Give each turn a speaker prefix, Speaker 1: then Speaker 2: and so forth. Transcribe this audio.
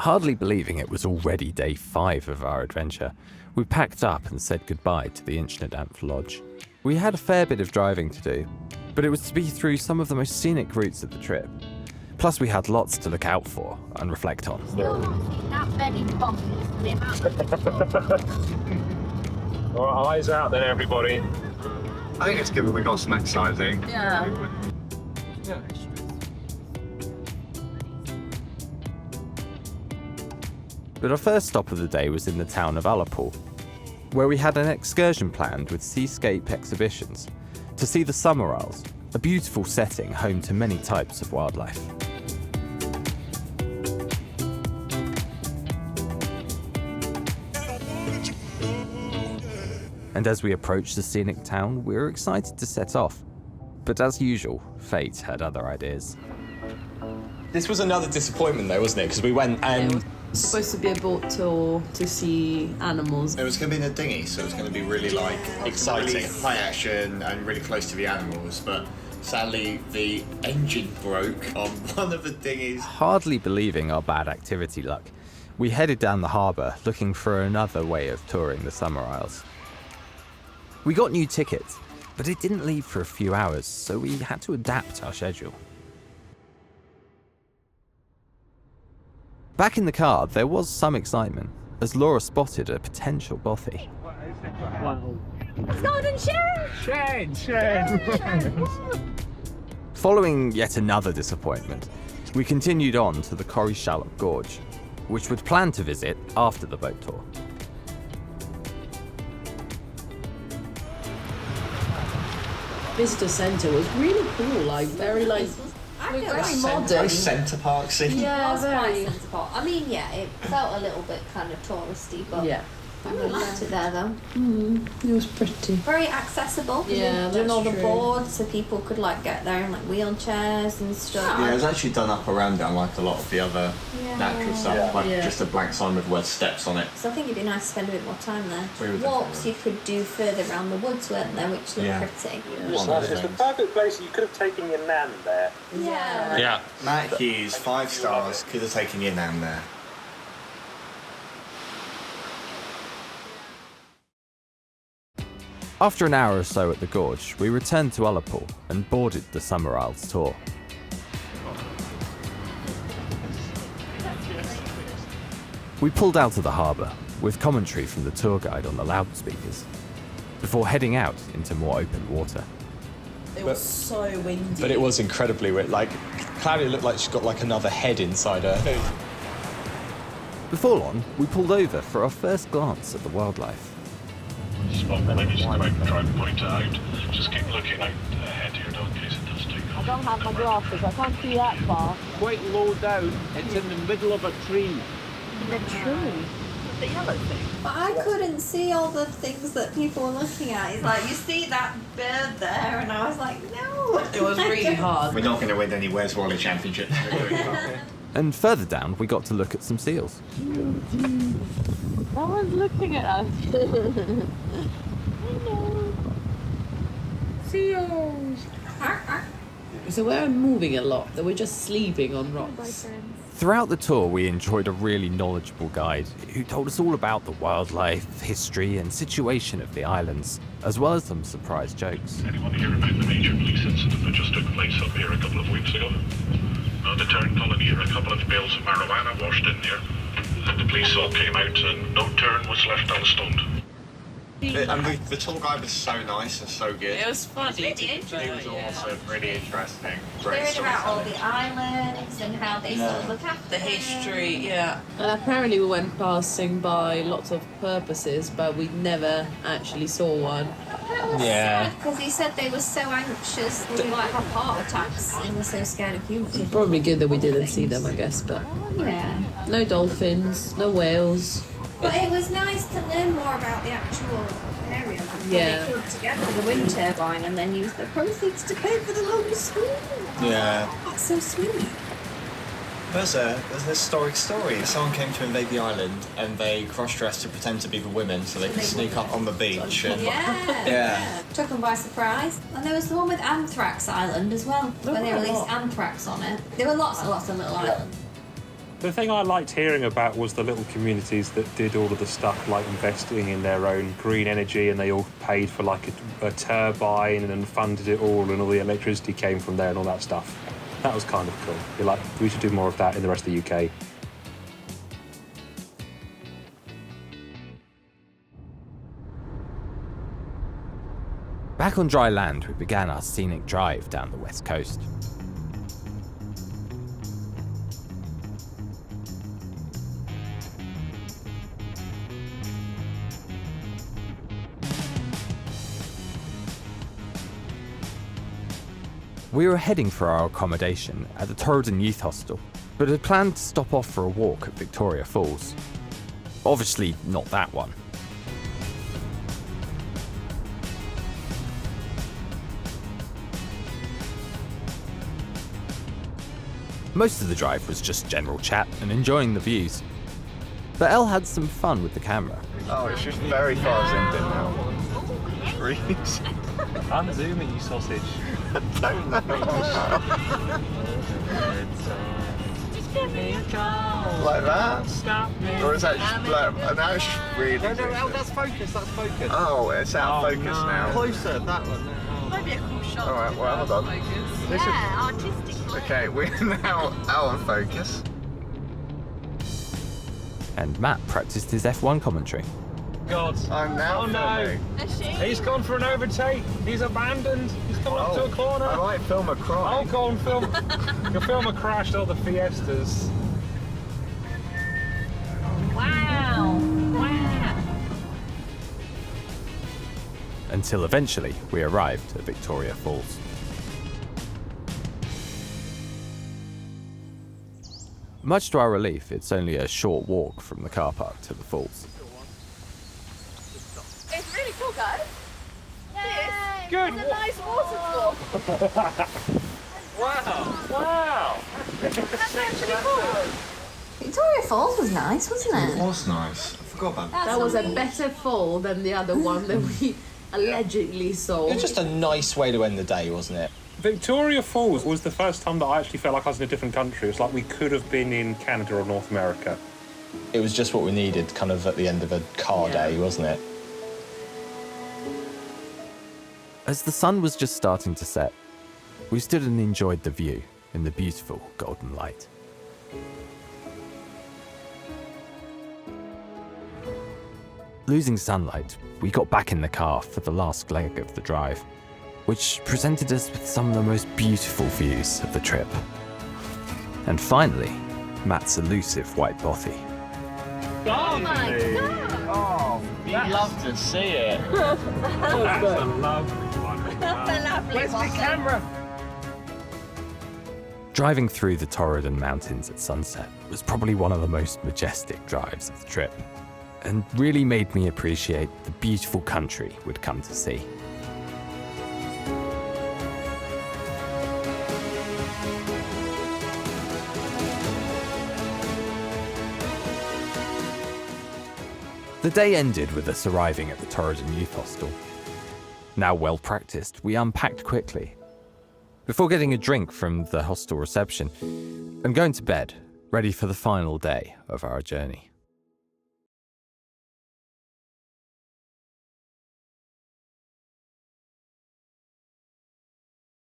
Speaker 1: Hardly believing it was already day 5 of our adventure, we packed up and said goodbye to the Inchnadamph lodge. We had a fair bit of driving to do, but it was to be through some of the most scenic routes of the trip. Plus we had lots to look out for and reflect on.
Speaker 2: Still not seen that many bumps for the amount of
Speaker 3: All right, eyes out then, everybody.
Speaker 4: I think it's good that we got some exciting.
Speaker 2: Yeah.
Speaker 1: But our first stop of the day was in the town of Ullapool, where we had an excursion planned with seascape exhibitions to see the Summer Isles, a beautiful setting home to many types of wildlife. And as we approached the scenic town, we were excited to set off. But as usual, fate had other ideas.
Speaker 5: This was another disappointment though, wasn't it? Because we went and...
Speaker 6: It's supposed to be a boat tour to see animals.
Speaker 4: It was going to be in a dinghy, so it was going to be really
Speaker 5: Exciting.
Speaker 4: really high action and really close to the animals. But sadly, the engine broke on one of the dinghies.
Speaker 1: Hardly believing our bad activity luck, we headed down the harbour looking for another way of touring the Summer Isles. We got new tickets, but it didn't leave for a few hours, so we had to adapt our schedule. Back in the car, there was some excitement, as Laura spotted a potential bothy.
Speaker 2: Golden Sharon!
Speaker 1: Following yet another disappointment, we continued on to the Corrieshalloch Gorge, which we'd planned to visit after the boat tour.
Speaker 6: Visitor centre was really cool, very modern.
Speaker 4: Very Centre Park scene.
Speaker 6: Yeah,
Speaker 2: It was quite
Speaker 6: very.
Speaker 2: sensible. I mean, yeah, it felt a little bit kind of touristy, but
Speaker 6: Yeah.
Speaker 2: I really liked it there though.
Speaker 6: It was pretty.
Speaker 2: Very accessible. 'Cause
Speaker 6: Yeah,
Speaker 2: they're doing
Speaker 6: that's
Speaker 2: all the
Speaker 6: true.
Speaker 2: boards, so people could like get there in like wheelchairs and stuff.
Speaker 4: Yeah, it was actually done up around it, unlike a lot of the other natural stuff, like
Speaker 6: Yeah.
Speaker 4: just a blank sign with word steps on it.
Speaker 2: So I think it'd be nice to spend a bit more time there.
Speaker 4: We would
Speaker 2: Walks
Speaker 4: definitely.
Speaker 2: you could do further around the woods, weren't there, which looked
Speaker 4: Yeah.
Speaker 2: pretty.
Speaker 4: One of the
Speaker 3: It's the
Speaker 4: things.
Speaker 3: perfect place. You could have taken your nan there.
Speaker 2: Yeah.
Speaker 5: Yeah.
Speaker 4: Matt Hughes, 5 stars, could have taken your nan there.
Speaker 1: After an hour or so at the gorge, we returned to Ullapool and boarded the Summer Isles tour. We pulled out of the harbour, with commentary from the tour guide on the loudspeakers, before heading out into more open water.
Speaker 6: It was so windy.
Speaker 5: But it was incredibly weird. Like, Claudia looked like she's got like another head inside her.
Speaker 1: Before long, we pulled over for our first glance at the wildlife.
Speaker 7: Spot maybe just come out and try and point it out. Just keep looking out ahead here though, in case it does take off.
Speaker 8: I don't have my glasses, I can't see that far.
Speaker 9: Quite low down, it's in the middle of a tree.
Speaker 8: The tree. The yellow thing.
Speaker 2: But I couldn't see all the things that people were looking at. It's like, you see that bird there, and I was like, no.
Speaker 6: It was really hard.
Speaker 4: We're not going to win any Where's Wally championship.
Speaker 1: And further down, we got to look at some seals.
Speaker 8: No one's looking at us. Hello. Seals.
Speaker 6: So we weren't moving a lot, they were just sleeping on rocks.
Speaker 1: Throughout the tour, we enjoyed a really knowledgeable guide who told us all about the wildlife, history, and situation of the islands, as well as some surprise jokes.
Speaker 7: Anyone hear about the major police incident that just took place up here a couple of weeks ago? No, the town colony here, a couple of bales of marijuana washed in there. And the police all came out and no turn was left unstoned.
Speaker 4: And the tour guide was so nice and so good.
Speaker 6: It was funny.
Speaker 4: It was also really interesting. Great
Speaker 2: Hearing about all
Speaker 4: storytelling.
Speaker 2: the islands and how they sort of look after
Speaker 6: The
Speaker 2: them.
Speaker 6: history, yeah. And apparently we went passing by lots of purposes, but we never actually saw one.
Speaker 5: Yeah.
Speaker 2: Because he said they were so anxious, they would like have heart attacks. They were so scared of humans.
Speaker 6: It's probably good that we didn't see them, I guess, but
Speaker 2: Yeah.
Speaker 6: no dolphins, no whales.
Speaker 2: But it was nice to learn more about the actual area. Like
Speaker 6: Yeah.
Speaker 2: They put together the wind turbine and then use the proceeds to pay for the local school.
Speaker 4: Yeah.
Speaker 2: That's so sweet.
Speaker 4: There's an historic story. Someone came to invade the island and they cross-dressed to pretend to be the women so they could sneak up on the beach. And,
Speaker 2: Yeah.
Speaker 4: Yeah.
Speaker 2: Took them by surprise. And there was the one with Anthrax Island as well, where they released anthrax on it. There were lots and lots of little islands.
Speaker 3: The thing I liked hearing about was the little communities that did all of the stuff, like investing in their own green energy, and they all paid for like a turbine and funded it all, and all the electricity came from there and all that stuff. That was kind of cool. You're like, we should do more of that in the rest of the UK.
Speaker 1: Back on dry land, we began our scenic drive down the west coast. We were heading for our accommodation at the Torridon Youth Hostel, but had planned to stop off for a walk at Victoria Falls. Obviously not that one. Most of the drive was just general chat and enjoying the views. But Elle had some fun with the camera.
Speaker 4: Oh, it's just very far zoomed in now. Really?
Speaker 3: Unzoom it, you sausage.
Speaker 4: Don't know. Like that?
Speaker 3: Stop me.
Speaker 4: Or is that just like, now it's really
Speaker 9: No, that's focus, that's focus.
Speaker 4: Oh, it's out of focus
Speaker 3: no.
Speaker 4: now.
Speaker 9: Closer, that one.
Speaker 2: Might be a cool shot.
Speaker 4: Alright, well, hold on. This is-
Speaker 2: Yeah, artistic.
Speaker 4: Okay, we're now out of focus.
Speaker 1: And Matt practiced his F1 commentary.
Speaker 3: God.
Speaker 4: I'm now
Speaker 3: Oh, no.
Speaker 4: filming.
Speaker 3: He's gone for an overtake. He's abandoned. He's coming up to a corner.
Speaker 4: I might film a crime.
Speaker 3: Oh, go on, film. You'll film a crash or the Fiestas.
Speaker 2: Wow. Wow.
Speaker 1: Until eventually we arrived at Victoria Falls. Much to our relief, it's only a short walk from the car park to the falls.
Speaker 8: It's really cool, guys. This
Speaker 3: Good.
Speaker 8: is a nice waterfall.
Speaker 3: Wow.
Speaker 8: That's actually cool.
Speaker 2: Victoria Falls was nice, wasn't
Speaker 4: It
Speaker 2: it?
Speaker 4: was nice. I forgot about that.
Speaker 6: That was a better fall than the other one that we allegedly saw.
Speaker 5: It was just a nice way to end the day, wasn't it?
Speaker 3: Victoria Falls was the first time that I actually felt like I was in a different country. It was like we could have been in Canada or North America.
Speaker 5: It was just what we needed, kind of at the end of a car day, wasn't it?
Speaker 1: As the sun was just starting to set, we stood and enjoyed the view in the beautiful golden light. Losing sunlight, we got back in the car for the last leg of the drive, which presented us with some of the most beautiful views of the trip. And finally, Matt's elusive white bothy.
Speaker 8: Oh my god.
Speaker 4: Oh, you'd love to see it.
Speaker 3: That's a lovely one.
Speaker 2: That's a lovely one.
Speaker 1: Driving through the Torridon Mountains at sunset was probably one of the most majestic drives of the trip, and really made me appreciate the beautiful country we'd come to see. The day ended with us arriving at the Torridon Youth Hostel. Now well practiced, we unpacked quickly, before getting a drink from the hostel reception and going to bed, ready for the final day of our journey.